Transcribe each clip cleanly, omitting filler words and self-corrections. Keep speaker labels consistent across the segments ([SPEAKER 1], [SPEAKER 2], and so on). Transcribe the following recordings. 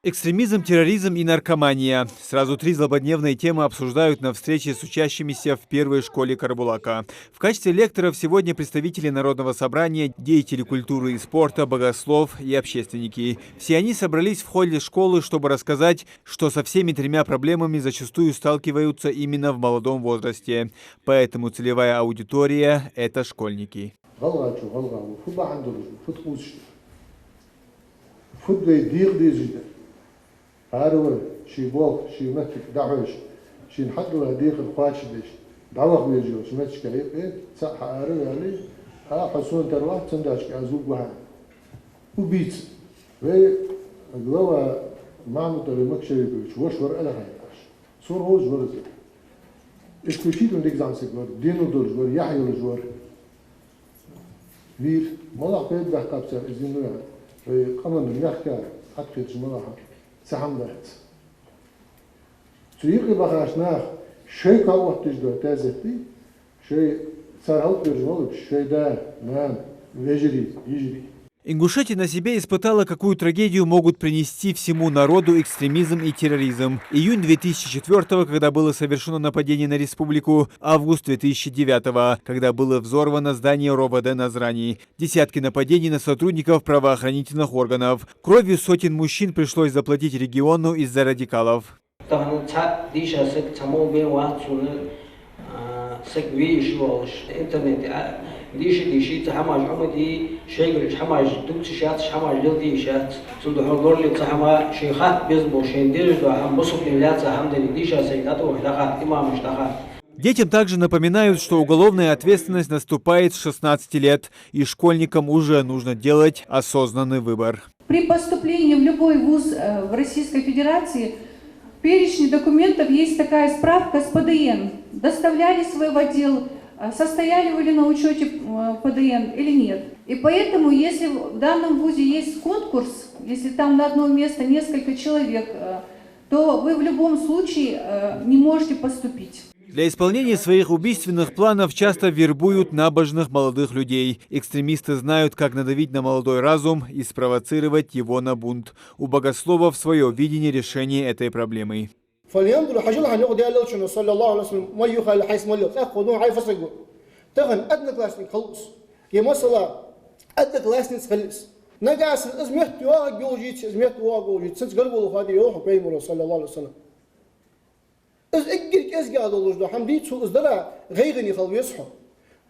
[SPEAKER 1] Экстремизм, терроризм и наркомания. Сразу три злободневные темы обсуждают на встрече с учащимися в первой школе Карабулака. В качестве лекторов сегодня представители Народного собрания, деятели культуры и спорта, богослов и общественники. Все они собрались в холле школы, чтобы рассказать, что со всеми тремя проблемами зачастую сталкиваются именно в молодом возрасте. Поэтому целевая аудитория – это школьники.
[SPEAKER 2] هارور شي بول شي متك دعوش شي نحط له ديق الخواش ديش دعوة بيجي وسمعتش كيف صح هارور يعني حسون تروح تنداش كأزوج واحد وبيت في جوا معمل ترى مكشري بيش وش ور أنا هايش صور هو جور زي إيش كل شيء تنديك زعم سكور دينو دور جور يحيى الجور فير ملا قيد بحكاب سر إزين ويا في قمن النخكة حتى جملها سحمدت. Zurück überrascht nach, schön kauft dich dort, der sagt, schön zerhaut dich mal, schön da, nein, вежери.
[SPEAKER 1] Ингушетия на себе испытала, какую трагедию могут принести всему народу экстремизм и терроризм. Июнь 2004-го, когда было совершено нападение на республику, август 2009-го, когда было взорвано здание РОВД Назрани. Десятки нападений на сотрудников правоохранительных органов. Кровью сотен мужчин пришлось заплатить региону из-за радикалов.
[SPEAKER 3] ديشي تحماج عمدي شيء حماج دوتش شات حماج جلدي شات صندوق غورلي تحما شيخات بيزبو شيندير دو حم بصف ليلات حمدني ديشا سيداتو وحلاقات имам штаха.
[SPEAKER 1] Детям также напоминают, что уголовная ответственность наступает с 16 лет, и школьникам уже нужно делать осознанный выбор.
[SPEAKER 4] При поступлении в любой вуз в Российской Федерации в перечне документов есть такая справка с ПДН. Доставляли свой в отдел, состояли вы ли на учете ПДН или нет. И поэтому, если в данном вузе есть конкурс, если там на одно место несколько человек, то вы в любом случае не можете поступить.
[SPEAKER 1] Для исполнения своих убийственных планов часто вербуют набожных молодых людей. Экстремисты знают, как надавить на молодой разум и спровоцировать его на бунт. У богословов свое видение решения этой проблемы.
[SPEAKER 5] فلينظر حجلها نقد يالله شنو صلى الله عليه وسلم ما يخال حيث ملوا تأخذون عاي فسقوا تغن أدنى كلاسني خلص يا مسلا أدنى كلاسني خلص نجاس إزمت يواق جوجيت إزمت يواق جوجيت سنت قلبه هذا يوح بيمر صلى الله عليه وسلم إز إجرك إز قاعد الله جل حمدي شو إزدلا غيرني خلو يصحى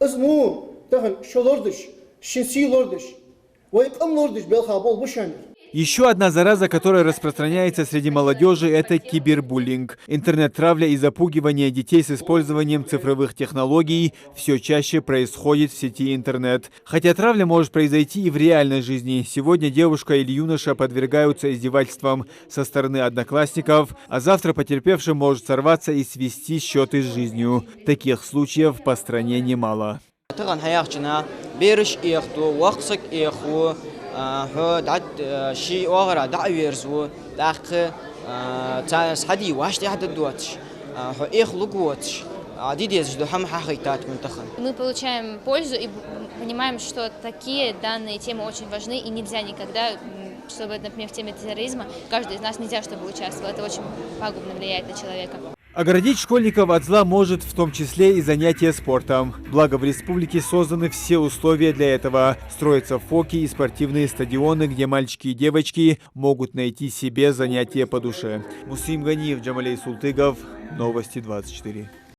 [SPEAKER 5] إزمون تغن شو لردش شنسي لردش ويقام لردش بالخابول بشاني.
[SPEAKER 1] Еще одна зараза, которая распространяется среди молодежи, это кибербуллинг. Интернет-травля и запугивание детей с использованием цифровых технологий все чаще происходит в сети интернет. Хотя травля может произойти и в реальной жизни. Сегодня девушка или юноша подвергаются издевательствам со стороны одноклассников, а завтра потерпевший может сорваться и свести счеты с жизнью. Таких случаев по стране немало.
[SPEAKER 6] هو دعت شيء وغرا دعويرزو داخل صحدي واش تحت الدوتش هو إخلقوتش عديد до хам хахайтат мунтахан.
[SPEAKER 7] Мы получаем пользу и понимаем, что такие данные темы очень важны и нельзя никогда, чтобы, например, в теме терроризма, каждый из нас нельзя, чтобы участвовал. Это очень пагубно влияет на человека.
[SPEAKER 1] Оградить школьников от зла может в том числе и занятия спортом. Благо в республике созданы все условия для этого. Строятся фоки и спортивные стадионы, где мальчики и девочки могут найти себе занятия по душе. Мусим Ганиев, Джамалей Султыгов, Новости 24.